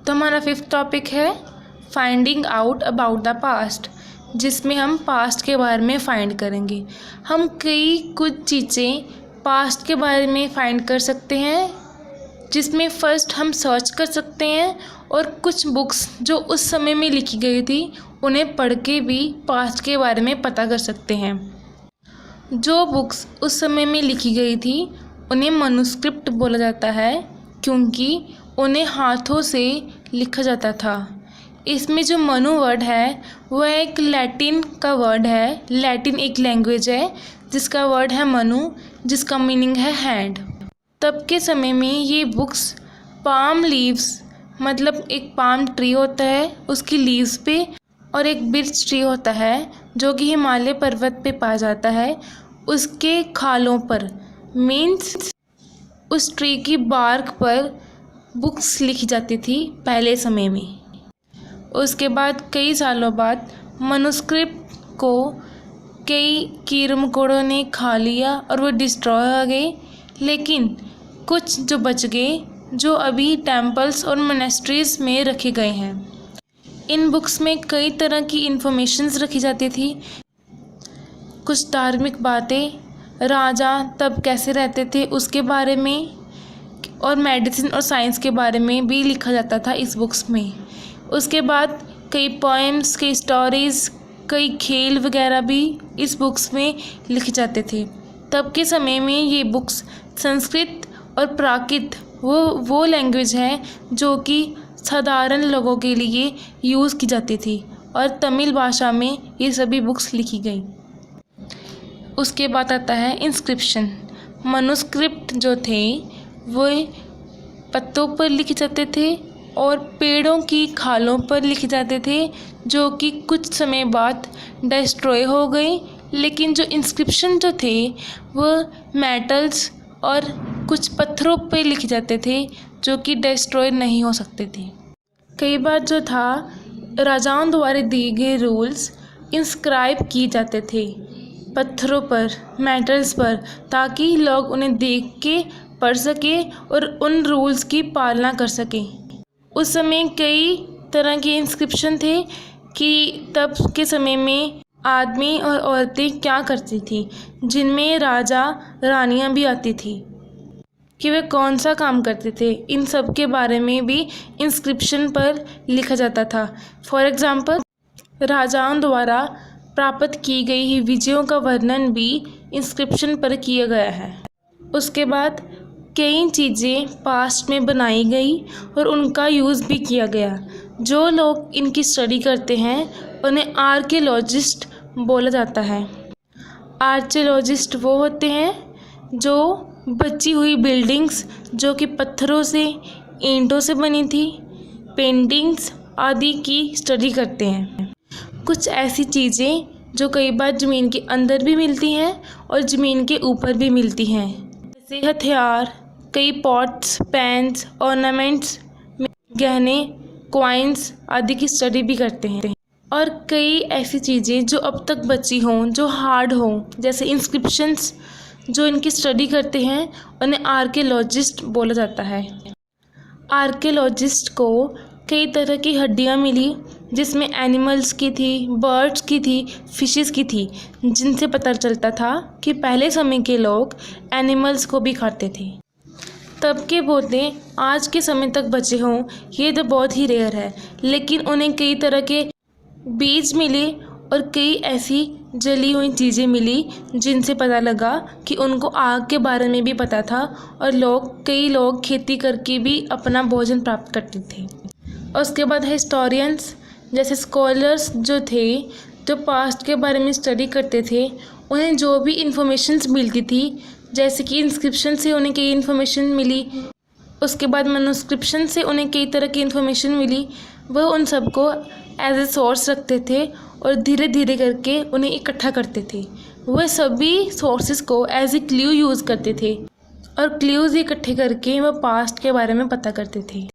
तो हमारा fifth topic है finding out about the past, जिसमें हम पास्ट के बारे में फाइंड करेंगे। हम कुछ चीज़ें पास्ट के बारे में फाइंड कर सकते हैं, जिसमें फ़र्स्ट हम सर्च कर सकते हैं और कुछ बुक्स जो उस समय में लिखी गई थी उन्हें पढ़ के भी पास्ट के बारे में पता कर सकते हैं। जो बुक्स उस समय में लिखी गई थी उन्हें मनुस्क्रिप्ट बोला जाता है, क्योंकि उन्हें हाथों से लिखा जाता था। इसमें जो मनु वर्ड है वह एक लैटिन का वर्ड है। लैटिन एक लैंग्वेज है जिसका वर्ड है मनु, जिसका मीनिंग है हैंड। तब के समय में ये बुक्स पाम लीव्स, मतलब एक पाम ट्री होता है उसकी लीव्स पे, और एक बिर्च ट्री होता है जो कि हिमालय पर्वत पे पाया जाता है, उसके खालों पर, मीन्स उस ट्री की बार्क पर बुक्स लिखी जाती थी पहले समय में। उसके बाद कई सालों बाद मनुस्क्रिप्ट को कई कीड़े मकोड़ों ने खा लिया और वो डिस्ट्रॉय हो गए, लेकिन कुछ जो बच गए जो अभी टेम्पल्स और मोनेस्ट्रीज में रखे गए हैं। इन बुक्स में कई तरह की इंफॉर्मेशंस रखी जाती थी। कुछ धार्मिक बातें, राजा तब कैसे रहते थे उसके बारे में, और मेडिसिन और साइंस के बारे में भी लिखा जाता था इस बुक्स में। उसके बाद कई पोएम्स, कई स्टोरीज़, कई खेल वगैरह भी इस बुक्स में लिखे जाते थे। तब के समय में ये बुक्स संस्कृत और प्राकृत वो लैंग्वेज है जो कि साधारण लोगों के लिए यूज़ की जाती थी, और तमिल भाषा में ये सभी बुक्स लिखी गई। उसके बाद आता है इंस्क्रिप्शन। मनुस्क्रिप्ट जो थे वो पत्तों पर लिखे जाते थे और पेड़ों की खालों पर लिखे जाते थे, जो कि कुछ समय बाद डिस्ट्रॉय हो गए। लेकिन जो इंस्क्रिप्शन जो थे वो मेटल्स और कुछ पत्थरों पे लिखे जाते थे जो कि डिस्ट्रॉय नहीं हो सकते थे। कई बार जो था राजाओं द्वारा दिए गए रूल्स इंस्क्राइब किए जाते थे पत्थरों पर, मेटल्स पर, ताकि लोग उन्हें देख के पढ़ सके और उन रूल्स की पालना कर सकें। उस समय कई तरह के इंस्क्रिप्शन थे कि तब के समय में आदमी और औरतें क्या करती थी, जिनमें राजा रानियां भी आती थी कि वे कौन सा काम करते थे। इन सब के बारे में भी इंस्क्रिप्शन पर लिखा जाता था। फॉर एग्ज़ाम्पल, राजाओं द्वारा प्राप्त की गई विजयों का वर्णन भी इंस्क्रिप्शन पर किया गया है। उसके बाद कई चीज़ें पास्ट में बनाई गई और उनका यूज़ भी किया गया। जो लोग इनकी स्टडी करते हैं उन्हें आर्कियोलॉजिस्ट बोला जाता है। आर्कियोलॉजिस्ट वो होते हैं जो बची हुई बिल्डिंग्स जो कि पत्थरों से, ईंटों से बनी थी, पेंटिंग्स आदि की स्टडी करते हैं। कुछ ऐसी चीज़ें जो कई बार ज़मीन के अंदर भी मिलती हैं और ज़मीन के ऊपर भी मिलती हैं, जैसे हथियार, कई पॉट्स, पैन्स, ऑर्नामेंट्स, गहने, कॉइन्स आदि की स्टडी भी करते हैं। और कई ऐसी चीज़ें जो अब तक बची हों, जो हार्ड हों, जैसे इंस्क्रिप्शंस, जो इनकी स्टडी करते हैं उन्हें आर्कियोलॉजिस्ट बोला जाता है। आर्कियोलॉजिस्ट को कई तरह की हड्डियाँ मिली, जिसमें एनिमल्स की थी, बर्ड्स की थी, फिशेस की थी, जिनसे पता चलता था कि पहले समय के लोग एनिमल्स को भी खाते थे। तब के पौधे आज के समय तक बचे हों ये तो बहुत ही रेयर है, लेकिन उन्हें कई तरह के बीज मिले और कई ऐसी जली हुई चीज़ें मिली जिनसे पता लगा कि उनको आग के बारे में भी पता था, और कई लोग खेती करके भी अपना भोजन प्राप्त करते थे। और उसके बाद हिस्टोरियंस, जैसे स्कॉलर्स जो थे, जो पास्ट के बारे में स्टडी करते थे, उन्हें जो भी इंफॉर्मेशंस मिलती थी, जैसे कि इंस्क्रिप्शन से उन्हें कई इन्फॉर्मेशन मिली, उसके बाद मनुस्क्रिप्शन से उन्हें कई तरह की इन्फॉर्मेशन मिली, वह उन सबको एज ए सोर्स रखते थे और धीरे धीरे करके उन्हें इकट्ठा करते थे। वह सभी सोर्सेज को एज ए क्ल्यू यूज़ करते थे और क्ल्यूज़ इकट्ठे करके वह पास्ट के बारे में पता करते थे।